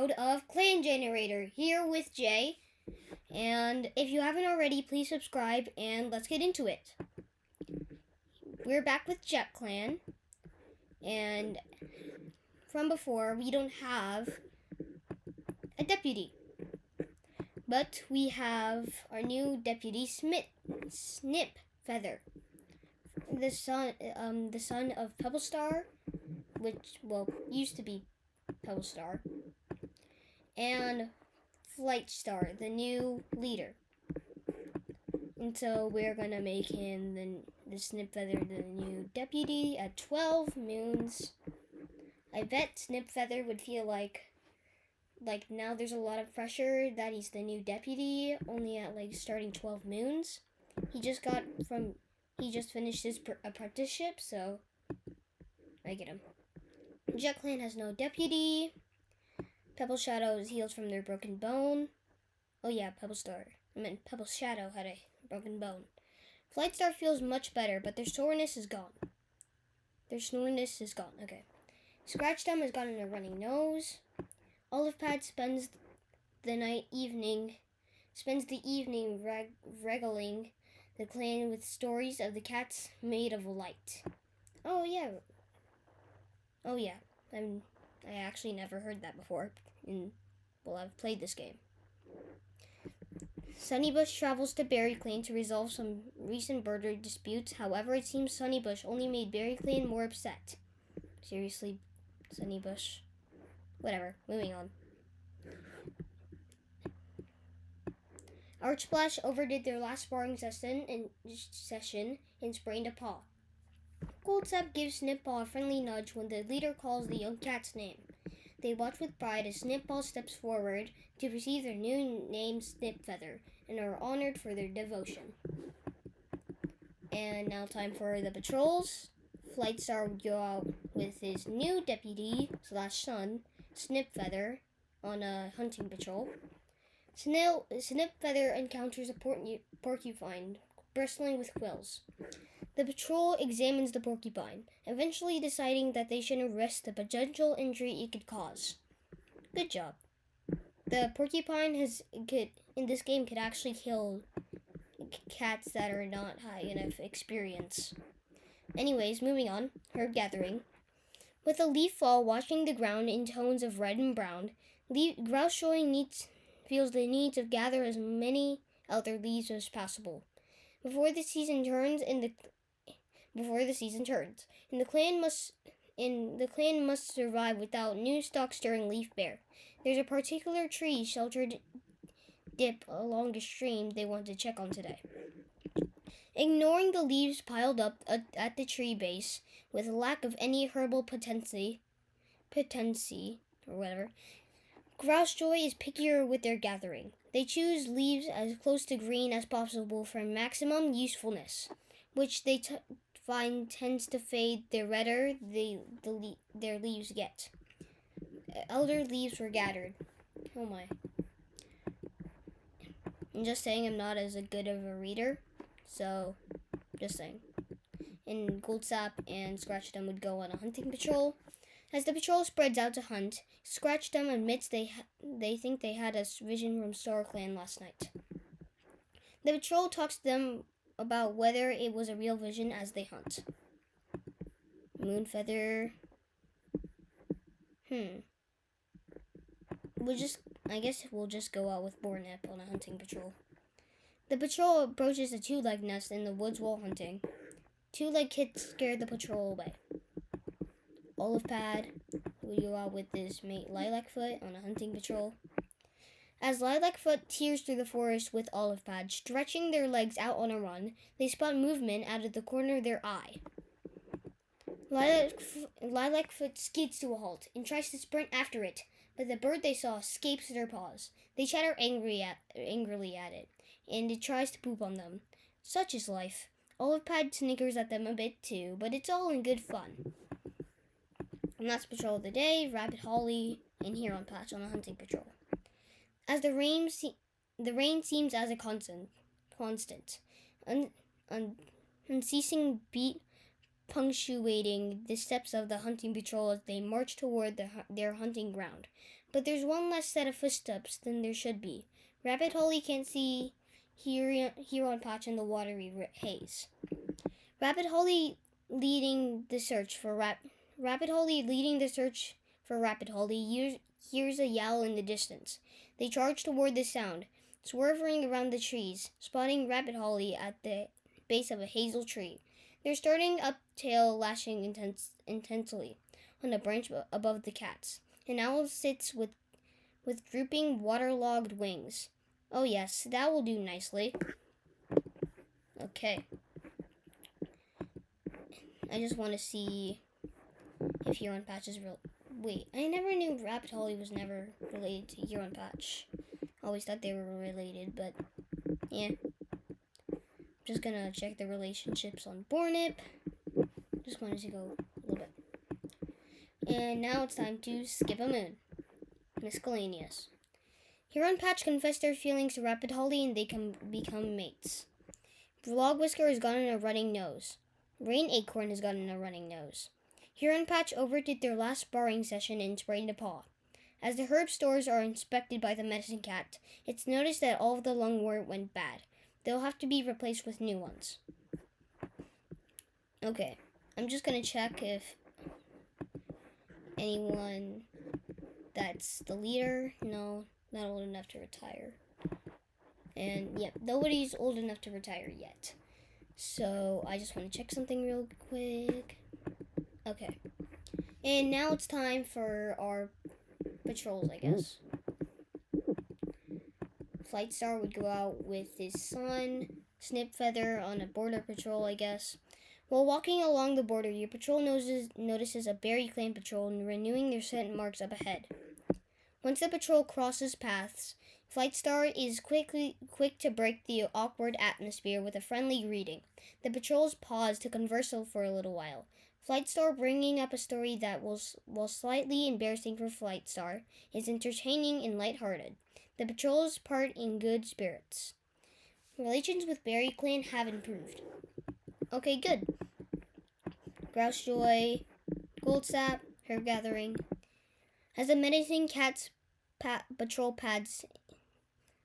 Of Clan Generator here with Jay. And if you haven't already, please subscribe and let's get into it. We're back with Jet Clan. And from before, we don't have a deputy. But we have our new deputy, Snip Feather. The son of Pebblestar, which, used to be Pebblestar. And Flightstar, the new leader. And so we're gonna make him the Snip Feather the new deputy at 12 moons. I bet Snip Feather would feel like now there's a lot of pressure that he's the new deputy only at starting 12 moons. He just finished his apprenticeship, so I get him. Jet Clan has no deputy. Pebble Shadow is healed from their broken bone. Oh yeah, Pebble Shadow had a broken bone. Flightstar feels much better, but their soreness is gone. Okay. Scratchdom has gotten a running nose. Olivepad spends the evening regaling the clan with stories of the cats made of light. Oh yeah. I actually never heard that before. I've played this game. Sunnybush travels to Berry Clan to resolve some recent birder disputes. However, it seems Sunnybush only made Berry Clan more upset. Seriously, Sunnybush. Whatever, moving on. Archsplash overdid their last sparring session and sprained a paw. Goldsap gives Snipball a friendly nudge when the leader calls the young cat's name. They watch with pride as Snipball steps forward to receive their new name, Snipfeather, and are honored for their devotion. And now time for the patrols. Flightstar would go out with his new deputy / son, Snipfeather, on a hunting patrol. Snipfeather encounters a porcupine bristling with quills. The patrol examines the porcupine, eventually deciding that they shouldn't risk the potential injury it could cause. Good job. The porcupine in this game could actually kill cats that are not high enough experience. Anyways, moving on. Herd gathering. With a leaf fall washing the ground in tones of red and brown, Grouse Joy feels the need to gather as many other leaves as possible before the season turns. The clan must survive without new stalks during Leaf Bear. There's a particular tree sheltered dip along the stream they want to check on today. Ignoring the leaves piled up at the tree base with a lack of any herbal potency or whatever, Grouse Joy is pickier with their gathering. They choose leaves as close to green as possible for maximum usefulness, which they find tends to fade the redder their leaves get. Elder leaves were gathered. Oh my. I'm just saying I'm not as good of a reader, so just saying. And Goldsap and Scratchdom would go on a hunting patrol. As the patrol spreads out to hunt, Scratchdom admits they think they had a vision from Star Clan last night. The patrol talks to them about whether it was a real vision as they hunt. Moonfeather. I guess we'll just go out with Bornip on a hunting patrol. The patrol approaches a two-leg nest in the woods while hunting. Two-leg kids scare the patrol away. Olivepad will go out with his mate Lilacfoot on a hunting patrol. As Lilacfoot tears through the forest with Olivepad, stretching their legs out on a run, they spot movement out of the corner of their eye. Lilacfoot skids to a halt and tries to sprint after it, but the bird they saw escapes their paws. They chatter angrily at it, and it tries to poop on them. Such is life. Olivepad snickers at them a bit too, but it's all in good fun. And that's patrol of the day, Rabbit Holly, and Huron Patch on a hunting patrol. As the rain seems as a constant, unceasing beat punctuating the steps of the hunting patrol as they march toward their hunting ground. but there's one less set of footsteps than there should be. Rabbit Holly can't see Huron Patch in the watery haze. Rabbit Holly leading the search for Rabbit Holly hears a yowl in the distance. They charge toward the sound, swerving around the trees, spotting Rabbit Holly at the base of a hazel tree. They're starting up, tail lashing intensely on a branch above the cats. An owl sits with drooping, waterlogged wings. Oh yes, that will do nicely. Okay. I just want to see if Huron Patch is real. Wait, I never knew Rabbit Holly was never related to Huron Patch. Always thought they were related, but yeah. Just gonna check the relationships on Bornip. Just wanted to go a little bit. And now it's time to skip a moon. Miscellaneous. Huron Patch confess their feelings to Rabbit Holly and they can become mates. Vlog Whisker has gotten a running nose. Rain Acorn has gotten a running nose. Huron Patch overdid their last sparring session and sprained a paw. As the herb stores are inspected by the medicine cat, it's noticed that all of the lungwort went bad. They'll have to be replaced with new ones. Okay, I'm just gonna check if anyone that's the leader, no, not old enough to retire. And yeah, nobody's old enough to retire yet. So I just want to check something real quick. Okay. And now it's time for our patrols, I guess. Flightstar would go out with his son, Snipfeather on a border patrol, I guess. While walking along the border, your patrol notices a Berry Clan patrol renewing their scent marks up ahead. Once the patrol crosses paths, Flightstar is quick to break the awkward atmosphere with a friendly greeting. The patrols pause to converse for a little while. Flightstar bringing up a story that, while slightly embarrassing for Flightstar, is entertaining and lighthearted. The patrols part in good spirits. Relations with Berry Clan have improved. Okay, good. Grousejoy, Goldsap, Herb Gathering. As the menacing cat's patrol pads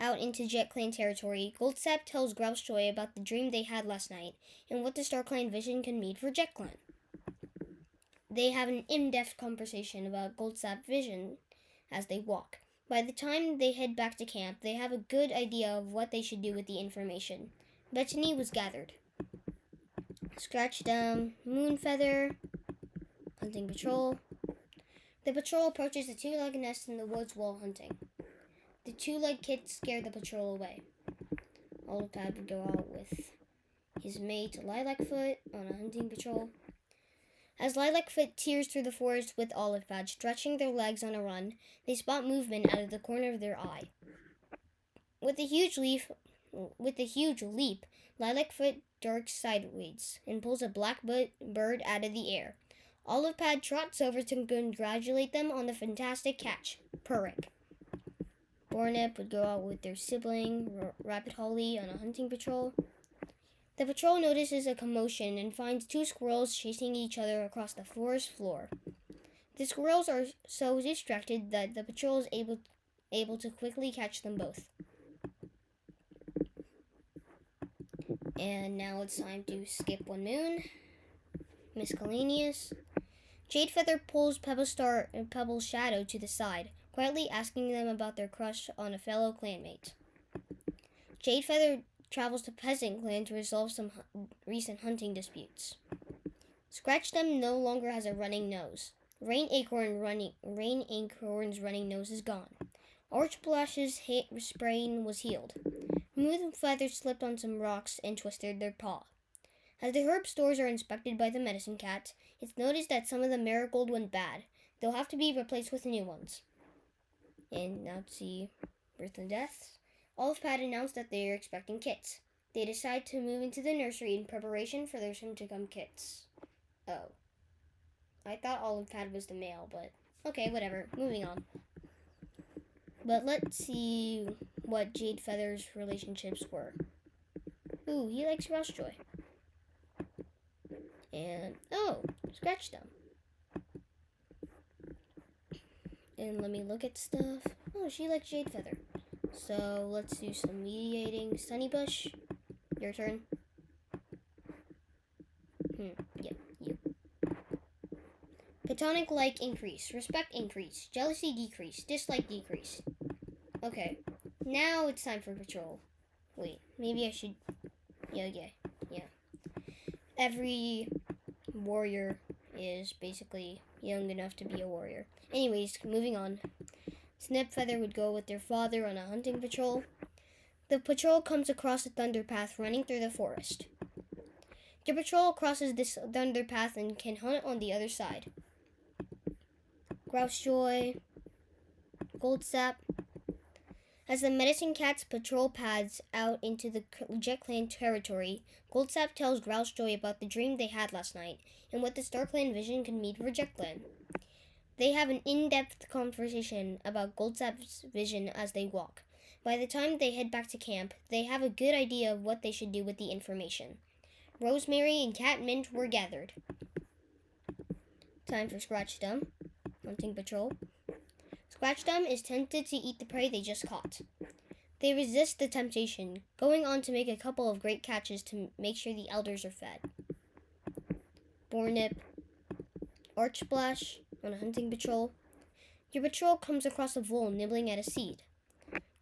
out into Jet Clan territory, Goldsap tells Grousejoy about the dream they had last night and what the Star Clan vision can mean for Jet Clan. They have an in-depth conversation about Goldsap's vision as they walk. By the time they head back to camp, they have a good idea of what they should do with the information. Bethany was gathered. Scratchdom, Moonfeather, hunting patrol. The patrol approaches the two-legged nest in the woods while hunting. The two-legged kit scared the patrol away. Oliphant would go out with his mate Lilacfoot on a hunting patrol. As Lilacfoot tears through the forest with Oliphant, stretching their legs on a run, they spot movement out of the corner of their eye. With a huge leap, Lilacfoot darts sideways and pulls a black bird out of the air. Oliphant trots over to congratulate them on the fantastic catch, purring. Bornip would go out with their sibling, Rabbit Holly, on a hunting patrol. The patrol notices a commotion and finds two squirrels chasing each other across the forest floor. The squirrels are so distracted that the patrol is able to quickly catch them both. And now it's time to skip one moon. Miscellaneous. Jadefeather pulls Pebble's Shadow to the side, quietly asking them about their crush on a fellow clanmate. Jadefeather travels to Peasant Clan to resolve some recent hunting disputes. Scratchdom no longer has a running nose. Rain Acorn's running nose is gone. Archblash's sprain was healed. Moonfeather slipped on some rocks and twisted their paw. As the herb stores are inspected by the medicine cat, it's noticed that some of the marigold went bad. They'll have to be replaced with new ones. And now to see birth and deaths. Oliphant announced that they are expecting kits. They decide to move into the nursery in preparation for their soon-to-come kits. Oh. I thought Oliphant was the male, but okay, whatever. Moving on. But let's see what Jadefeather's relationships were. Ooh, he likes Grousejoy. And, oh, Scratchdom. And let me look at stuff. Oh, she likes Jade Feather. So let's do some mediating. Sunnybush, your turn. Yeah, you. Platonic like increase. Respect increase. Jealousy decrease. Dislike decrease. Okay. Now it's time for patrol. Wait, maybe I should... Yeah. Every warrior is basically young enough to be a warrior. Anyways, moving on. Snipfeather would go with their father on a hunting patrol. The patrol comes across a thunder path running through the forest. Your patrol crosses this thunder path and can hunt on the other side. Grousejoy, Goldsap. As the Medicine Cats patrol paths out into the Jet Clan territory, Goldsap tells Grousejoy about the dream they had last night and what the Star Clan vision could mean for Jet Clan. They have an in-depth conversation about Goldsap's vision as they walk. By the time they head back to camp, they have a good idea of what they should do with the information. Rosemary and Catmint were gathered. Time for Scratchdum, hunting patrol. Scratchdum is tempted to eat the prey they just caught. They resist the temptation, going on to make a couple of great catches to make sure the elders are fed. Bornip, Archsplash on a hunting patrol. Your patrol comes across a vole nibbling at a seed.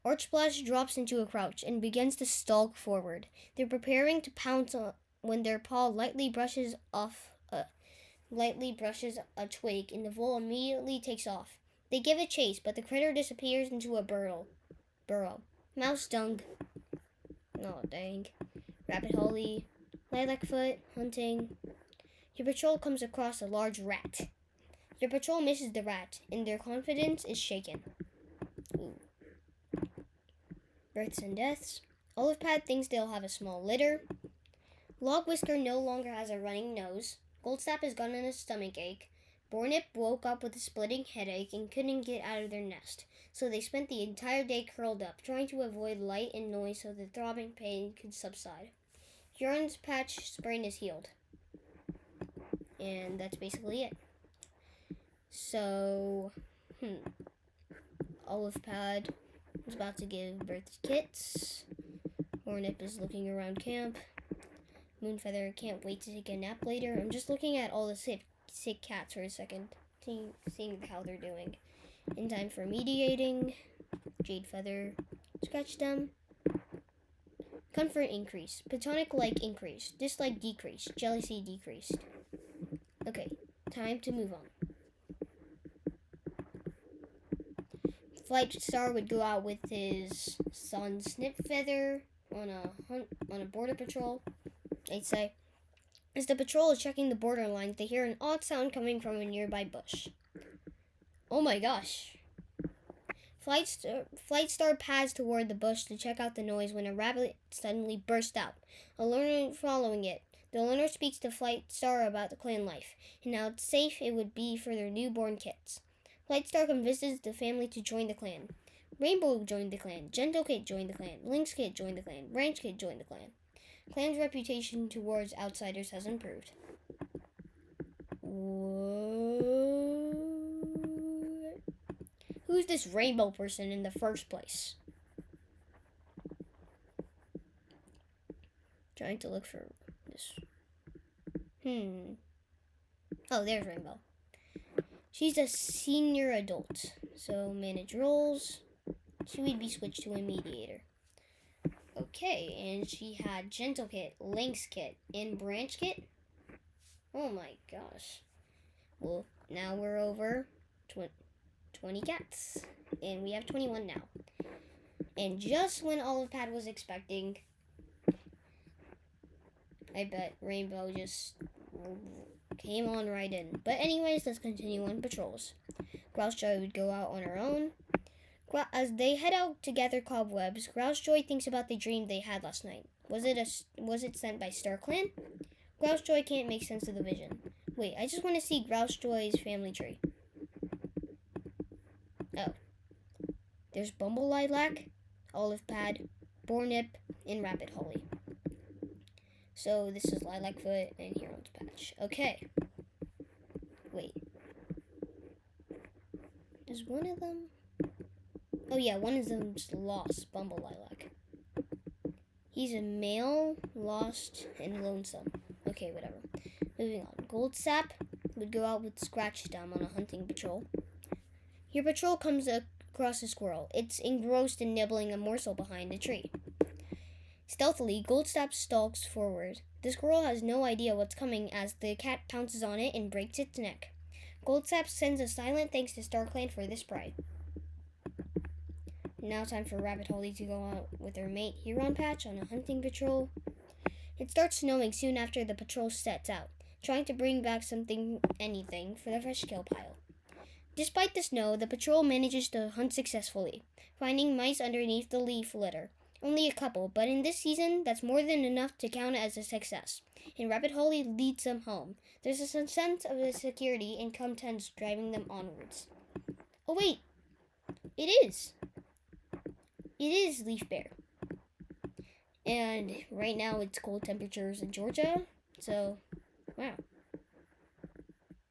Archsplash drops into a crouch and begins to stalk forward. They're preparing to pounce when their paw lightly brushes a twig and the vole immediately takes off. They give it chase, but the critter disappears into a burrow. Mouse dung. Oh, dang. Rabbit Holly. Lilacfoot, hunting. Your patrol comes across a large rat. Your patrol misses the rat, and their confidence is shaken. Ooh. Births and deaths. Olivepad thinks they'll have a small litter. Logwhisker no longer has a running nose. Goldsap has gotten a stomach ache. Bornip woke up with a splitting headache and couldn't get out of their nest, so they spent the entire day curled up, trying to avoid light and noise so the throbbing pain could subside. Huron's patch sprain is healed. And that's basically it. So, Olivepad is about to give birth to kits. Bornip is looking around camp. Moonfeather can't wait to take a nap later. I'm just looking at all the sick cats for a second, seeing how they're doing. In time for mediating. Jade Feather, Scratchdum. Comfort increase. Platonic like increase. Dislike decrease. Jealousy decreased. Okay, time to move on. Flightstar would go out with his son Snipfeather on a border patrol. They'd say, as the patrol is checking the border lines, they hear an odd sound coming from a nearby bush. Oh my gosh. Flightstar pads toward the bush to check out the noise when a rabbit suddenly burst out, a learner following it. The learner speaks to Flightstar about the clan life, and how safe it would be for their newborn kits. Flightstar convinces the family to join the clan. Rainbow joined the clan, Gentle Kid joined the clan, Lynx Kid joined the clan, Branch Kid joined the clan. Clan's reputation towards outsiders has improved. What? Who's this rainbow person in the first place? Trying to look for this. Oh, there's Rainbow. She's a senior adult, so manage roles. She would be switched to a mediator. Okay, and she had Gentle Kit, Lynx Kit, and Branch Kit. Oh my gosh. Well, now we're over 20 cats, and we have 21 now. And just when Olivepad was expecting, I bet Rainbow just came on right in. But anyways, let's continue on patrols. Grousejoy would go out on her own. As they head out to gather cobwebs, Grousejoy thinks about the dream they had last night. Was it sent by Star Clan? Grousejoy can't make sense of the vision. Wait, I just want to see Grousejoy's family tree. Oh. There's Bumble Lilac, Olivepad, Bornip, and Rabbit Holly. So this is Lilacfoot and Huron's patch. Okay. Wait. Is one of them? Oh yeah, one of them's lost, Bumble Lilac. He's a male, lost, and lonesome. Okay, whatever. Moving on. Goldsap would go out with Scratchdum on a hunting patrol. Your patrol comes across a squirrel. It's engrossed in nibbling a morsel behind a tree. Stealthily, Goldsap stalks forward. The squirrel has no idea what's coming as the cat pounces on it and breaks its neck. Goldsap sends a silent thanks to StarClan for this pride. Now time for Rabbit Holly to go out with her mate Huron Patch on a hunting patrol. It starts snowing soon after the patrol sets out, trying to bring back anything, for the fresh kill pile. Despite the snow, the patrol manages to hunt successfully, finding mice underneath the leaf litter. Only a couple, but in this season, that's more than enough to count as a success. And Rabbit Holly leads them home. There's a sense of security and contents driving them onwards. Oh wait, it is Leaf Bear. And right now it's cold temperatures in Georgia, so wow.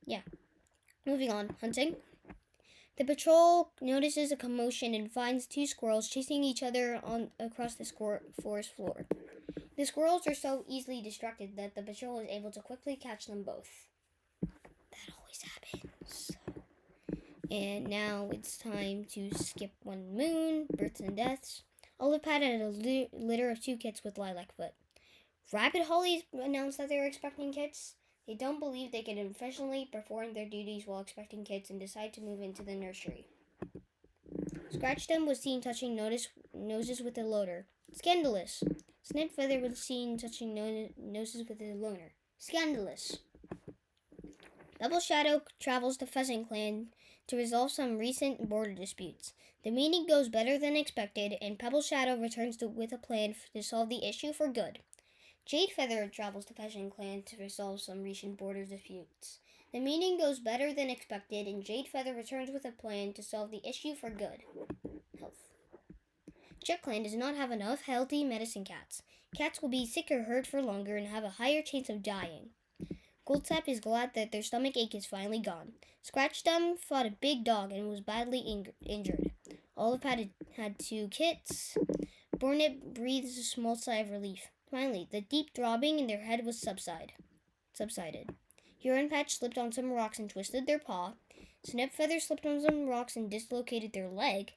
Yeah. Moving on, hunting. The patrol notices a commotion and finds two squirrels chasing each other across the forest floor. The squirrels are so easily distracted that the patrol is able to quickly catch them both. That always happens. And now it's time to skip one moon, births and deaths. Olive Pad had a litter of 2 kits with Lilacfoot. Rabbit Hollies announced that they were expecting kits. They don't believe they can efficiently perform their duties while expecting kids and decide to move into the nursery. Scratchdum was seen touching noses with a loader. Scandalous. Snipfeather was seen touching noses with a loner. Scandalous. Double Shadow travels to Pheasant Clan to resolve some recent border disputes. The meeting goes better than expected, and Pebble Shadow returns with a plan to solve the issue for good. Jade Feather travels to Pheasant Clan to resolve some recent border disputes. The meeting goes better than expected, and Jade Feather returns with a plan to solve the issue for good. Health. Jet Clan does not have enough healthy medicine cats. Cats will be sick or hurt for longer and have a higher chance of dying. Goldsap is glad that their stomach ache is finally gone. Scratchdum fought a big dog and was badly injured. Olive had 2 kits. Bornet breathes a small sigh of relief. Finally, the deep throbbing in their head was subsided. Huron Patch slipped on some rocks and twisted their paw. Snipfeather slipped on some rocks and dislocated their leg.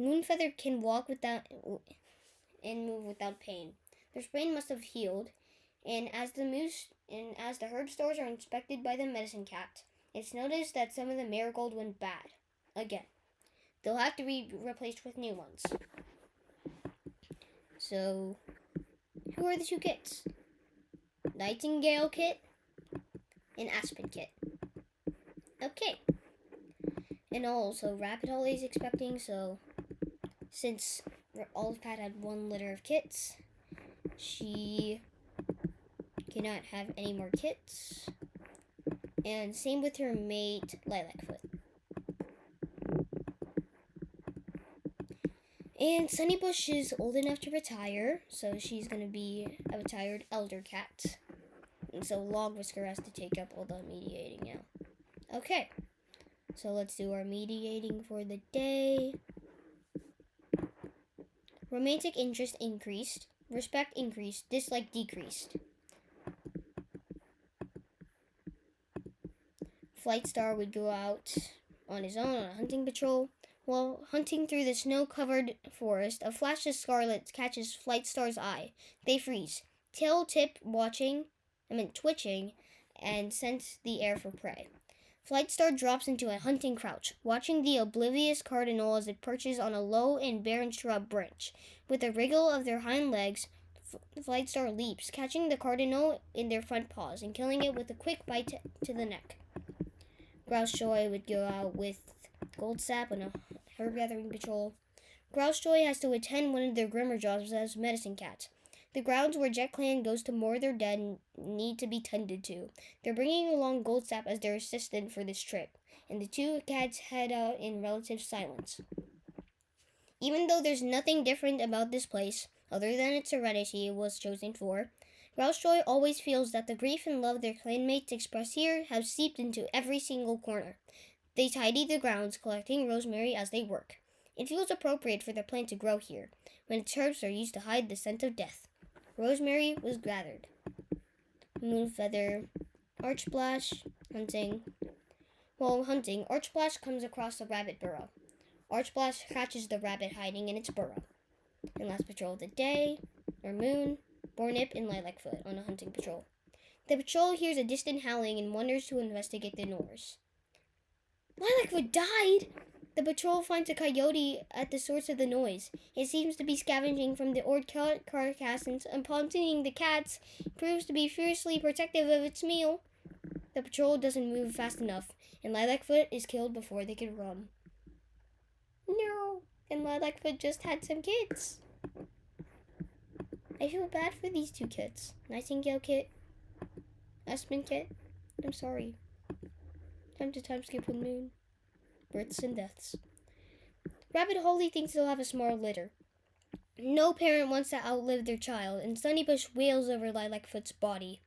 Moonfeather can walk and move without pain. Their sprain must have healed, and as the herb stores are inspected by the medicine cat, it's noticed that some of the marigold went bad. Again. They'll have to be replaced with new ones. So, who are the 2 kits? Nightingale kit and Aspen kit. Okay. And also, Rabbit Holly is expecting, so since Olive Pad had 1 litter of kits, she cannot have any more kits. And same with her mate, Lilacfoot. And Sunnybush is old enough to retire, so she's going to be a retired elder cat. And so Logwhisker has to take up all the mediating now. Okay, so let's do our mediating for the day. Romantic interest increased. Respect increased. Dislike decreased. Flightstar would go out on his own on a hunting patrol. While hunting through the snow-covered forest, a flash of scarlet catches Flightstar's eye. They freeze. Tail tip twitching, and scents the air for prey. Flightstar drops into a hunting crouch, watching the oblivious cardinal as it perches on a low and barren shrub branch. With a wriggle of their hind legs, Flightstar leaps, catching the cardinal in their front paws and killing it with a quick bite to the neck. Grousejoy would go out with Goldsap on a herb gathering patrol. Grousejoy has to attend one of their Grimmer jobs as medicine cats. The grounds where Jet Clan goes to moor their dead need to be tended to. They're bringing along Goldsap as their assistant for this trip, and the 2 cats head out in relative silence. Even though there's nothing different about this place, other than its serenity it was chosen for, Grousejoy always feels that the grief and love their clanmates express here have seeped into every single corner. They tidy the grounds, collecting rosemary as they work. It feels appropriate for the plant to grow here, when its herbs are used to hide the scent of death. Rosemary was gathered. Moonfeather, Archblash, hunting. While hunting, Archblash comes across the rabbit burrow. Archblash catches the rabbit hiding in its burrow. And last patrol of the day, or moon, Bornip and Lilacfoot on a hunting patrol. The patrol hears a distant howling and wanders to investigate the noise. Lilacfoot died! The patrol finds a coyote at the source of the noise. It seems to be scavenging from the old carcass, and upon seeing the cats, proves to be fiercely protective of its meal. The patrol doesn't move fast enough, and Lilacfoot is killed before they can run. No, and Lilacfoot just had some kids. I feel bad for these two kids. Nightingale Kit, Aspen Kit. I'm sorry. Time to time skip with Moon. Births and deaths. Rabbit Holly thinks they'll have a small litter. No parent wants to outlive their child, and Sunnybush wails over Lilacfoot's body.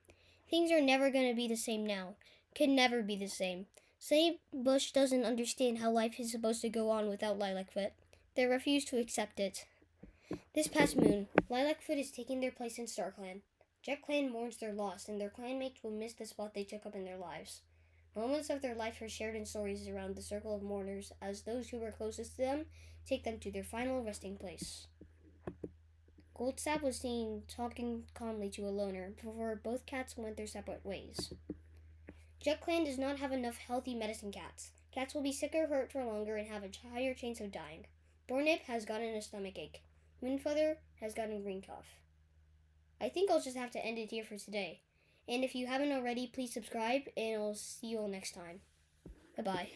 Things are never going to be the same now. Could never be the same. Sunnybush doesn't understand how life is supposed to go on without Lilacfoot. They refuse to accept it. This past moon, Lilacfoot is taking their place in StarClan. Jet Clan mourns their loss, and their clanmates will miss the spot they took up in their lives. Moments of their life are shared in stories around the circle of mourners as those who were closest to them take them to their final resting place. Goldsap was seen talking calmly to a loner before both cats went their separate ways. Jet Clan does not have enough healthy medicine cats. Cats will be sick or hurt for longer and have a higher chance of dying. Bornip has gotten a stomach ache. Moonfeather has gotten green cough. I think I'll just have to end it here for today. And if you haven't already, please subscribe, and I'll see you all next time. Bye-bye.